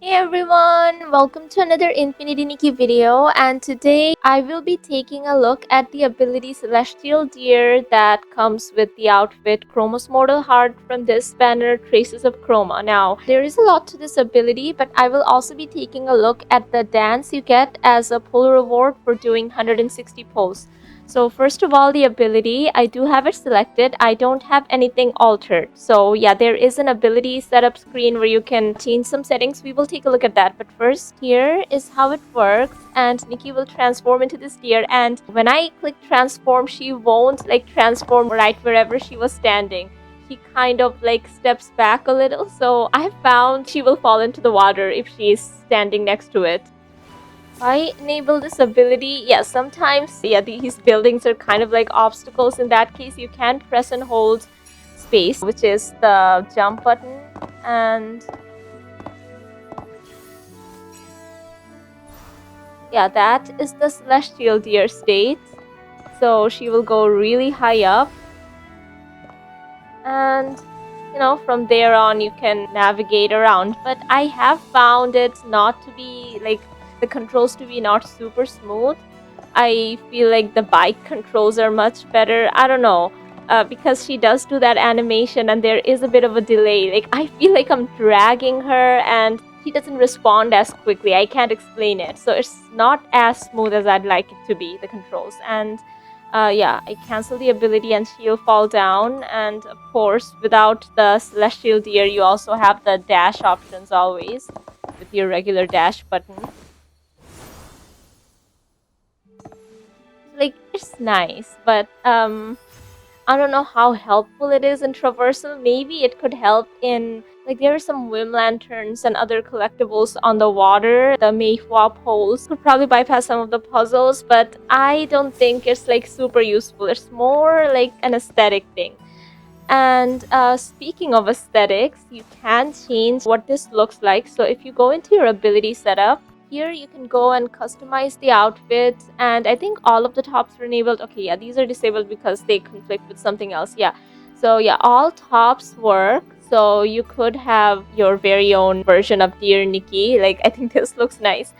Hey everyone, welcome to another Infinity Nikki video, and today I will be taking a look at the ability Celestial Deer that comes with the outfit Chroma's Mortal Heart from this banner Traces of Chroma. Now, there is a lot to this ability, but I will also be taking a look at the dance you get as a pull reward for doing 160 pulls. So first of all, the ability, I do have it selected. I don't have anything altered. So yeah, there is an ability setup screen where you can change some settings. We will take a look at that. But first, here is how it works. And Nikki will transform into this deer. And when I click transform, she won't like transform right wherever she was standing. She kind of like steps back a little. So I found she will fall into the water if she is standing next to it. I enable this ability, yeah, sometimes, yeah, these buildings are kind of like obstacles. In that case, you can press and hold space, which is the jump button, and yeah, that is the Celestial Deer state. So she will go really high up, and you know, from there on you can navigate around. But I have found it not to be like the controls to be not super smooth. I feel like the bike controls are much better. I don't know. Because she does do that animation and there is a bit of a delay. Like, I feel like I'm dragging her and she doesn't respond as quickly. I can't explain it. So it's not as smooth as I'd like it to be, the controls. And yeah, I cancel the ability and she'll fall down. And of course, without the Celestial Deer, you also have the dash options always with your regular dash button. Like, it's nice, but I don't know how helpful it is in traversal. Maybe it could help in, like, there are some whim lanterns and other collectibles on the water. The Mayfwa poles could probably bypass some of the puzzles, but I don't think it's like super useful. It's more like an aesthetic thing. And speaking of aesthetics, you can change what this looks like. So if you go into your ability setup, here you can go and customize the outfit, and I think all of the tops are enabled. Okay, yeah, these are disabled because they conflict with something else. Yeah, so yeah, all tops work. So you could have your very own version of Dear Nikki. Like, I think this looks nice.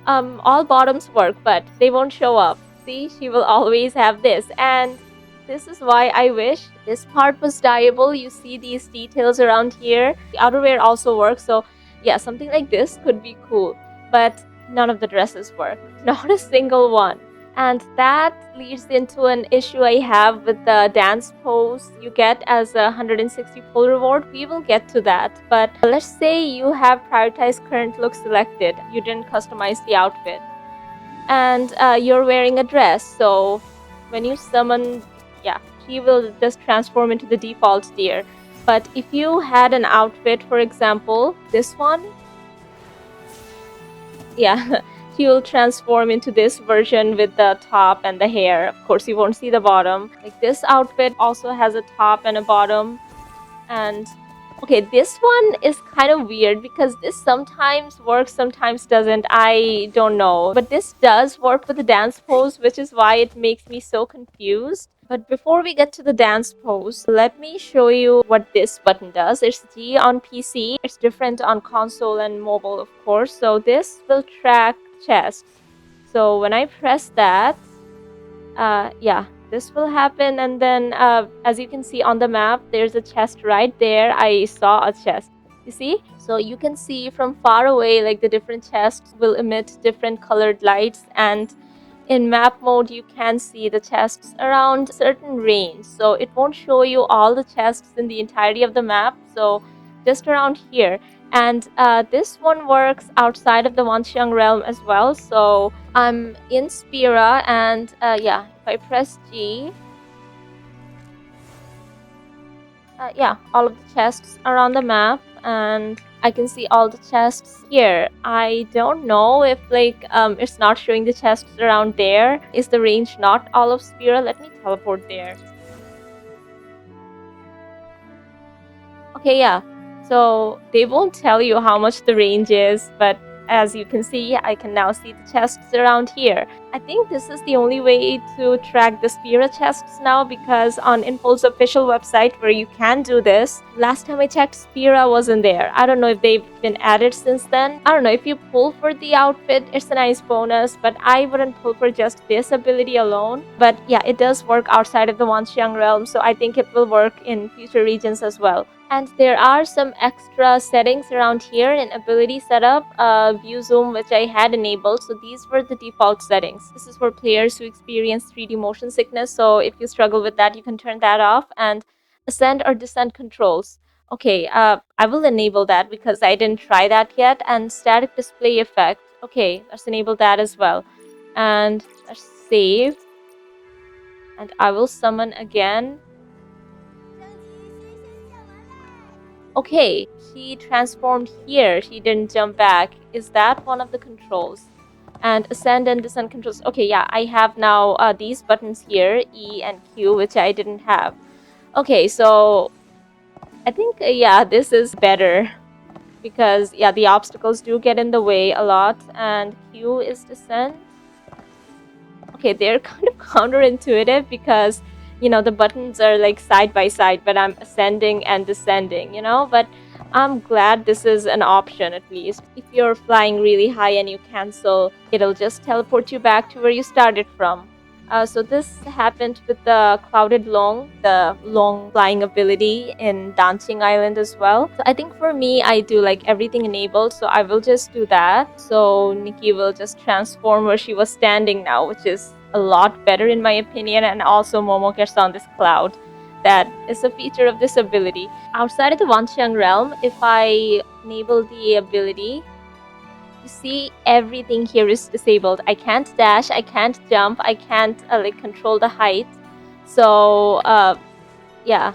All bottoms work, but they won't show up. See, she will always have this, and this is why I wish this part was dyeable. You see these details around here. The outerwear also works, so yeah, something like this could be cool. But none of the dresses work. Not a single one. And that leads into an issue I have with the dance pose you get as a 160 pull reward. We will get to that. But let's say you have prioritized current look selected. You didn't customize the outfit. And you're wearing a dress. So when you summon, yeah, she will just transform into the default deer. But if you had an outfit, for example, this one, yeah, she will transform into this version with the top and the hair. Of course, you won't see the bottom. Like, this outfit also has a top and a bottom. And okay, this one is kind of weird because this sometimes works, sometimes doesn't. I don't know. But this does work with the dance pose, which is why it makes me so confused. But before we get to the dance pose, let me show you what this button does. It's G on PC. It's different on console and mobile, of course. So this will track chests. So when I press that, yeah, this will happen. And then as you can see on the map, there's a chest right there. I saw a chest, you see. So you can see from far away, like, the different chests will emit different colored lights, and in map mode you can see the chests around a certain range. So it won't show you all the chests in the entirety of the map, so just around here. And this one works outside of the Wanxiang Realm as well. So I'm in Spira, and yeah, if I press G, yeah, all of the chests are on the map, and I can see all the chests here. I don't know if, like, it's not showing the chests around there. Is the range not all of Spira? Let me teleport there. Okay, yeah. So they won't tell you how much the range is, but as you can see, I can now see the chests around here. I think this is the only way to track the Spira chests now, because on Infol's official website where you can do this, last time I checked, Spira wasn't there. I don't know if they've been added since then. I don't know, if you pull for the outfit, it's a nice bonus, but I wouldn't pull for just this ability alone. But yeah, it does work outside of the Wanxiang Realm, so I think it will work in future regions as well. And there are some extra settings around here in ability setup, view zoom, which I had enabled. So these were the default settings. This is for players who experience 3D motion sickness. So if you struggle with that, you can turn that off. And ascend or descend controls. Okay, I will enable that because I didn't try that yet. And static display effect. Okay, let's enable that as well. And let's save. And I will summon again. Okay, she transformed here. She didn't jump back. Is that one of the controls? And ascend and descend controls. Okay, yeah, I have now these buttons here, E and Q, which I didn't have. Okay, so I think, yeah, this is better. Because, yeah, the obstacles do get in the way a lot. And Q is descend. Okay, they're kind of counterintuitive because, you know, the buttons are like side by side, but I'm ascending and descending, you know? But I'm glad this is an option at least. If you're flying really high and you cancel, it'll just teleport you back to where you started from. So this happened with the Clouded Long, the long flying ability in Dancing Island as well. So I think for me, I do like everything enabled, so I will just do that. So Nikki will just transform where she was standing now, which is a lot better in my opinion, and also Momo gets on this cloud. That is a feature of this ability. Outside of the Wanxiang Realm, if I enable the ability, you see, everything here is disabled. I can't dash, I can't jump, I can't like control the height. So yeah,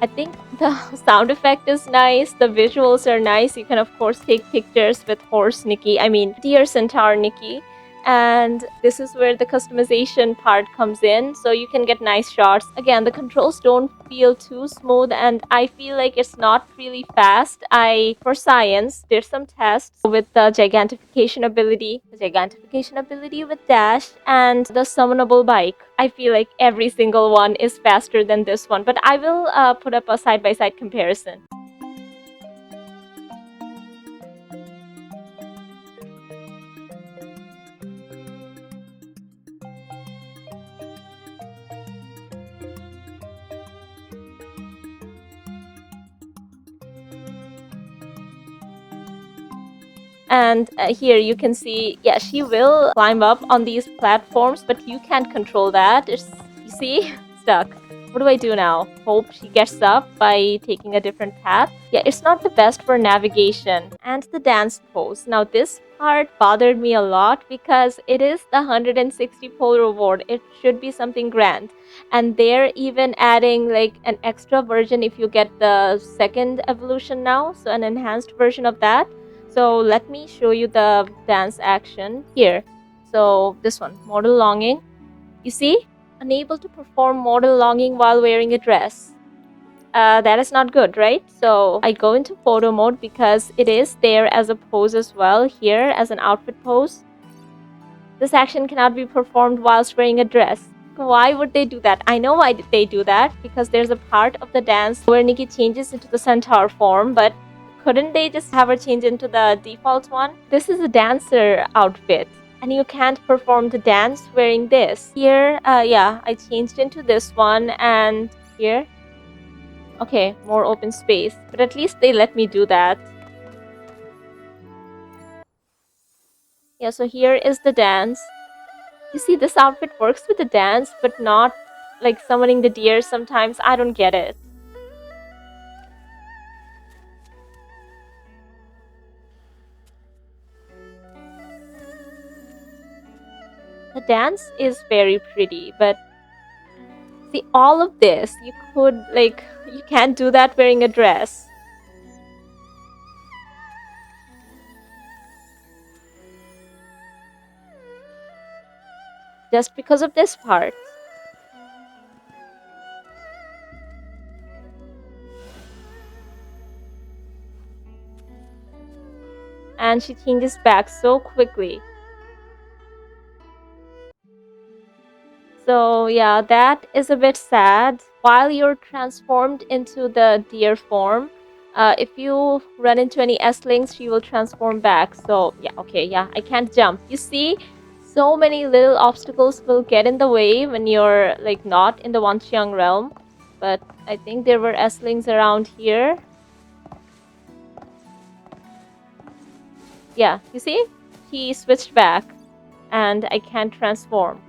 I think the sound effect is nice, the visuals are nice. You can of course take pictures with horse Nikki, I mean deer centaur Nikki. And this is where the customization part comes in, so you can get nice shots. Again, the controls don't feel too smooth, and I feel like it's not really fast. For science, did some tests with the gigantification ability, with dash, and the summonable bike. I feel like every single one is faster than this one, but I will put up a side-by-side comparison. And here you can see, yeah, she will climb up on these platforms, but you can't control that. You see, stuck. What do I do now? Hope she gets up by taking a different path. Yeah, it's not the best for navigation. And the dance pose. Now this part bothered me a lot because it is the 160 pole reward. It should be something grand. And they're even adding like an extra version if you get the second evolution now. So an enhanced version of that. So let me show you the dance action here. So this one, mortal longing. You see, unable to perform mortal longing while wearing a dress. That is not good, right? So I go into photo mode because it is there as a pose as well here as an outfit pose. This action cannot be performed whilst wearing a dress. Why would they do that? I know why they do that, because there's a part of the dance where Nikki changes into the centaur form, but couldn't they just have her change into the default one? This is a dancer outfit, and you can't perform the dance wearing this. Here, yeah, I changed into this one, and here, okay, more open space. But at least they let me do that. Yeah, so here is the dance. You see, this outfit works with the dance, but not like summoning the deer sometimes. I don't get it. The dance is very pretty, but see, all of this, you can't do that wearing a dress. Just because of this part. and she changes back so quickly. So yeah, that is a bit sad. While you're transformed into the deer form, if you run into any S-Lings, she will transform back. So yeah, okay, yeah, I can't jump. You see, so many little obstacles will get in the way when you're like not in the Wanxiang Realm. But I think there were S-Lings around here. Yeah, you see? He switched back and I can't transform.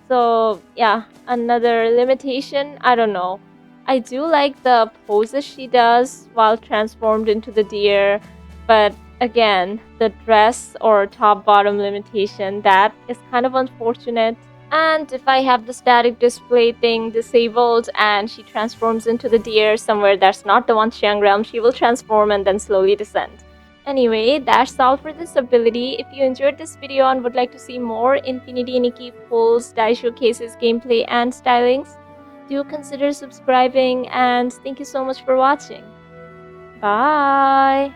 So yeah, another limitation, I don't know. I do like the poses she does while transformed into the deer, but again, the dress or top bottom limitation, that is kind of unfortunate. And if I have the static display thing disabled and she transforms into the deer somewhere that's not the Wanxiang Realm, she will transform and then slowly descend. Anyway, that's all for this ability. If you enjoyed this video and would like to see more Infinity Nikki pulls, die showcases, gameplay, and stylings, do consider subscribing, and thank you so much for watching. Bye!